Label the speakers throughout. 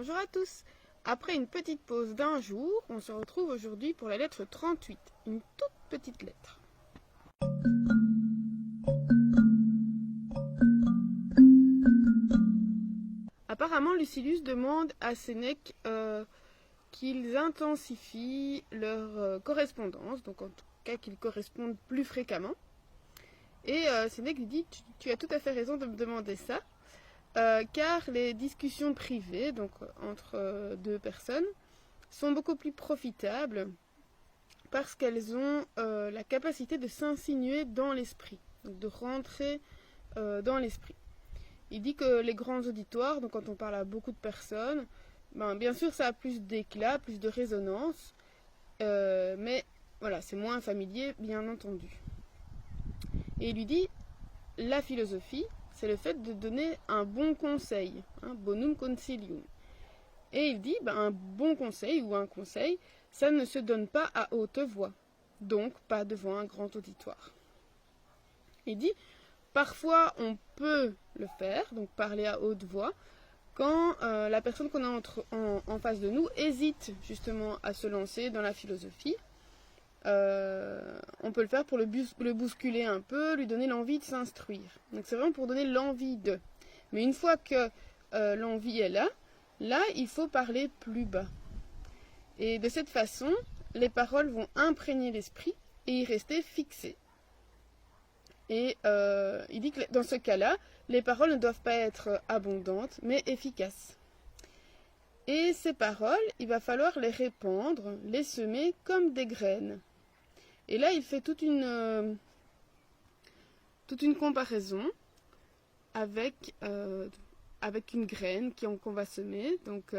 Speaker 1: Bonjour à tous. Après une petite pause d'un jour, on se retrouve aujourd'hui pour la lettre 38, une toute petite lettre. Apparemment, Lucilius demande à Sénèque qu'ils intensifient leur correspondance, donc en tout cas qu'ils correspondent plus fréquemment. Et Sénèque lui dit tu as tout à fait raison de me demander ça, car les discussions privées, donc entre deux personnes, sont beaucoup plus profitables parce qu'elles ont la capacité de s'insinuer dans l'esprit, donc de rentrer dans l'esprit. Il dit que les grands auditoires, donc quand on parle à beaucoup de personnes, bien sûr ça a plus d'éclat, plus de résonance, mais voilà, c'est moins familier, bien entendu. Et il lui dit, la philosophie, c'est le fait de donner un bon conseil, bonum consilium. Et il dit, un bon conseil ou un conseil, ça ne se donne pas à haute voix, donc pas devant un grand auditoire. Il dit, parfois on peut le faire, donc parler à haute voix, quand la personne qu'on a en face de nous hésite justement à se lancer dans la philosophie. On peut le faire pour le bousculer un peu, lui donner l'envie de s'instruire. Donc c'est vraiment pour donner l'envie de. Mais une fois que l'envie est là, il faut parler plus bas. Et de cette façon, les paroles vont imprégner l'esprit et y rester fixées. Et il dit que dans ce cas-là, les paroles ne doivent pas être abondantes, mais efficaces. Et ces paroles, il va falloir les répandre, les semer comme des graines. Et là, il fait toute une comparaison avec une graine qu'on va semer. Donc,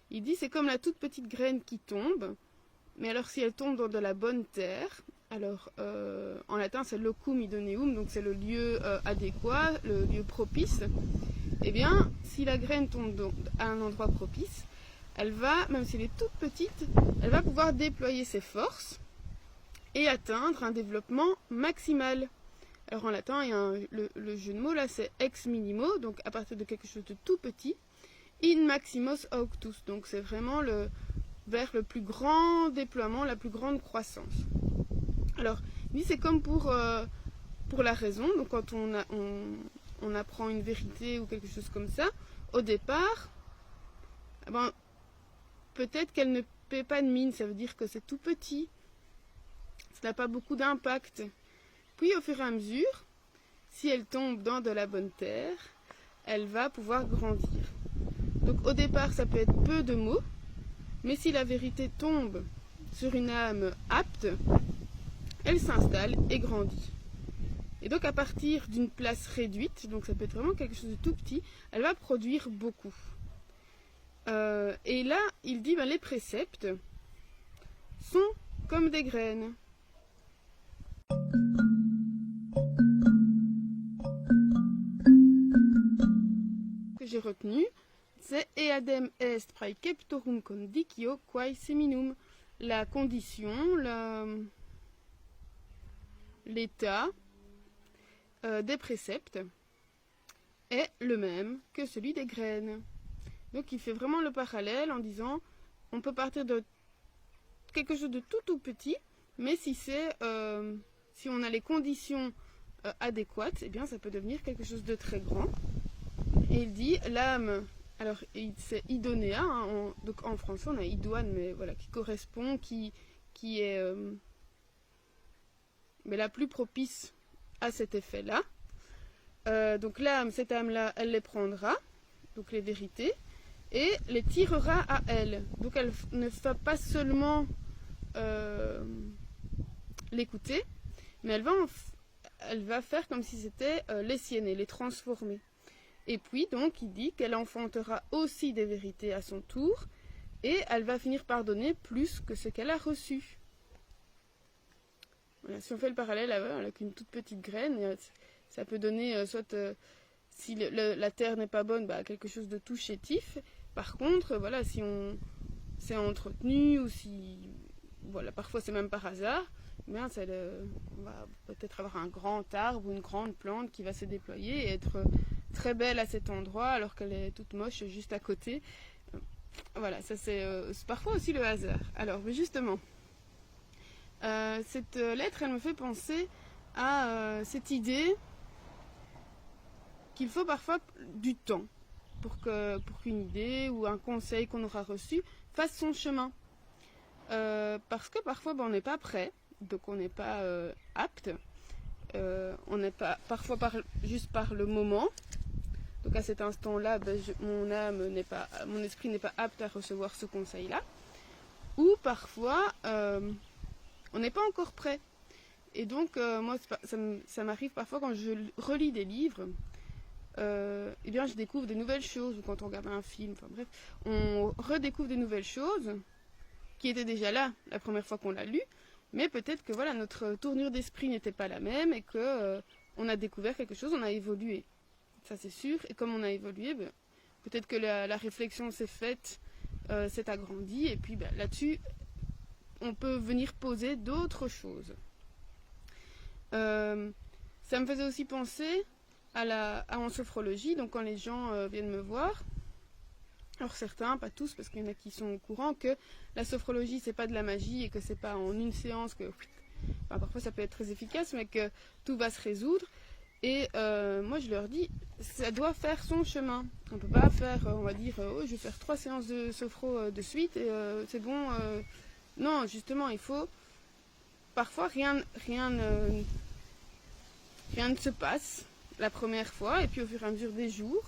Speaker 1: il dit c'est comme la toute petite graine qui tombe. Mais alors, si elle tombe dans de la bonne terre, alors en latin c'est locum idoneum, donc c'est le lieu adéquat, le lieu propice. Eh bien, si la graine tombe à un endroit propice, elle va, même si elle est toute petite, elle va pouvoir déployer ses forces et atteindre un développement maximal. Alors en latin, il y a le jeu de mots là, c'est ex minimo, donc à partir de quelque chose de tout petit, in maximos auctus, donc c'est vraiment vers le plus grand déploiement, la plus grande croissance. Alors, lui, c'est comme pour la raison, donc quand on apprend une vérité ou quelque chose comme ça, au départ, peut-être qu'elle ne paie pas de mine, ça veut dire que c'est tout petit, ça n'a pas beaucoup d'impact. Puis au fur et à mesure, si elle tombe dans de la bonne terre, elle va pouvoir grandir. Donc au départ, ça peut être peu de mots, mais si la vérité tombe sur une âme apte, elle s'installe et grandit. Et donc à partir d'une place réduite, donc ça peut être vraiment quelque chose de tout petit, elle va produire beaucoup. Et là, il dit les préceptes sont comme des graines. Que j'ai retenu, c'est eadem est praeceptorum condicio quae seminum. La condition, l'état des préceptes est le même que celui des graines. Donc il fait vraiment le parallèle en disant on peut partir de quelque chose de tout petit, mais si on a les conditions adéquates, eh bien ça peut devenir quelque chose de très grand. Et il dit l'âme, alors c'est idonéa, donc en français on a idoine, mais voilà, qui correspond, qui est mais la plus propice à cet effet-là. Donc l'âme, cette âme-là, elle les prendra, donc les vérités, et les tirera à elle. Donc elle ne va pas seulement l'écouter, mais elle va faire comme si c'était les siennes, les transformer. Et puis donc il dit qu'elle enfantera aussi des vérités à son tour, et elle va finir par donner plus que ce qu'elle a reçu. Voilà, si on fait le parallèle avec une toute petite graine, ça peut donner soit si la terre n'est pas bonne, quelque chose de tout chétif. Par contre, voilà, si on s'est entretenu ou si parfois c'est même par hasard, on va peut-être avoir un grand arbre ou une grande plante qui va se déployer et être très belle à cet endroit alors qu'elle est toute moche juste à côté. Voilà, ça c'est parfois aussi le hasard. Alors, mais justement, cette lettre, elle me fait penser à cette idée qu'il faut parfois du temps pour qu'une idée ou un conseil qu'on aura reçu fasse son chemin. Parce que parfois on n'est pas prêt, donc on n'est pas apte, on n'est pas parfois juste par le moment. Donc à cet instant-là, mon esprit n'est pas apte à recevoir ce conseil-là. Ou parfois on n'est pas encore prêt. Et donc moi ça m'arrive parfois quand je relis des livres. Eh bien je découvre des nouvelles choses, ou quand on regarde un film, enfin bref, on redécouvre des nouvelles choses qui étaient déjà là la première fois qu'on l'a lu, mais peut-être que voilà, notre tournure d'esprit n'était pas la même et que on a découvert quelque chose, on a évolué. Ça c'est sûr, et comme on a évolué, peut-être que la réflexion s'est faite, s'est agrandie, et puis là-dessus, on peut venir poser d'autres choses. Ça me faisait aussi penser en sophrologie, donc quand les gens viennent me voir, alors certains, pas tous, parce qu'il y en a qui sont au courant que la sophrologie c'est pas de la magie et que c'est pas en une séance que, enfin, parfois ça peut être très efficace, mais que tout va se résoudre. Et moi je leur dis, ça doit faire son chemin. On peut pas faire, on va dire, oh, je vais faire 3 séances de sophro de suite et c'est bon. Non, justement, il faut parfois rien ne se passe la première fois, et puis au fur et à mesure des jours,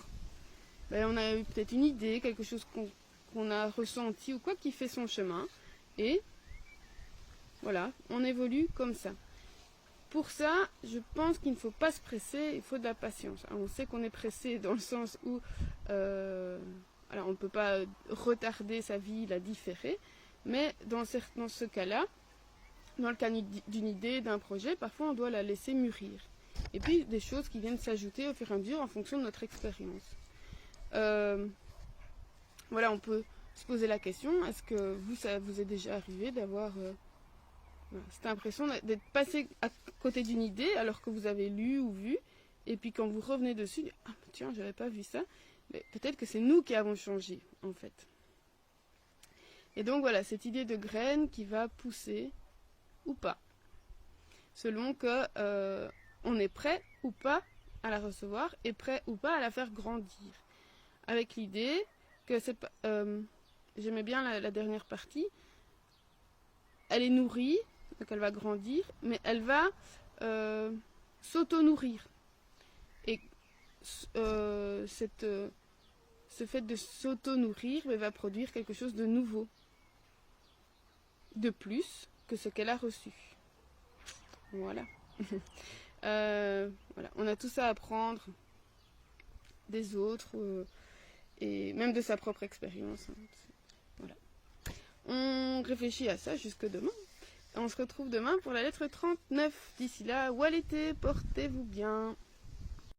Speaker 1: on a eu peut-être une idée, quelque chose qu'on a ressenti ou quoi qui fait son chemin, et voilà, on évolue comme ça. Pour ça, je pense qu'il ne faut pas se presser, il faut de la patience. Alors, on sait qu'on est pressé dans le sens où alors on ne peut pas retarder sa vie, la différer, mais dans ce cas-là, dans le cas d'une idée, d'un projet, parfois on doit la laisser mûrir. Et puis des choses qui viennent s'ajouter au fur et à mesure en fonction de notre expérience. Voilà, on peut se poser la question, est-ce que ça vous est déjà arrivé d'avoir cette impression d'être passé à côté d'une idée alors que vous avez lu ou vu, et puis quand vous revenez dessus, ah tiens, j'avais pas vu ça, mais peut-être que c'est nous qui avons changé en fait. Et donc voilà, cette idée de graine qui va pousser ou pas, selon que on est prêt ou pas à la recevoir et prêt ou pas à la faire grandir. Avec l'idée que c'est pas, j'aimais bien la dernière partie, elle est nourrie, donc elle va grandir, mais elle va s'auto-nourrir. Et ce fait de s'auto-nourrir va produire quelque chose de nouveau, de plus que ce qu'elle a reçu. Voilà. Voilà. On a tout ça à apprendre des autres et même de sa propre expérience. Voilà. On réfléchit à ça jusque demain. On se retrouve demain pour la lettre 39. D'ici là, Walete, portez-vous bien.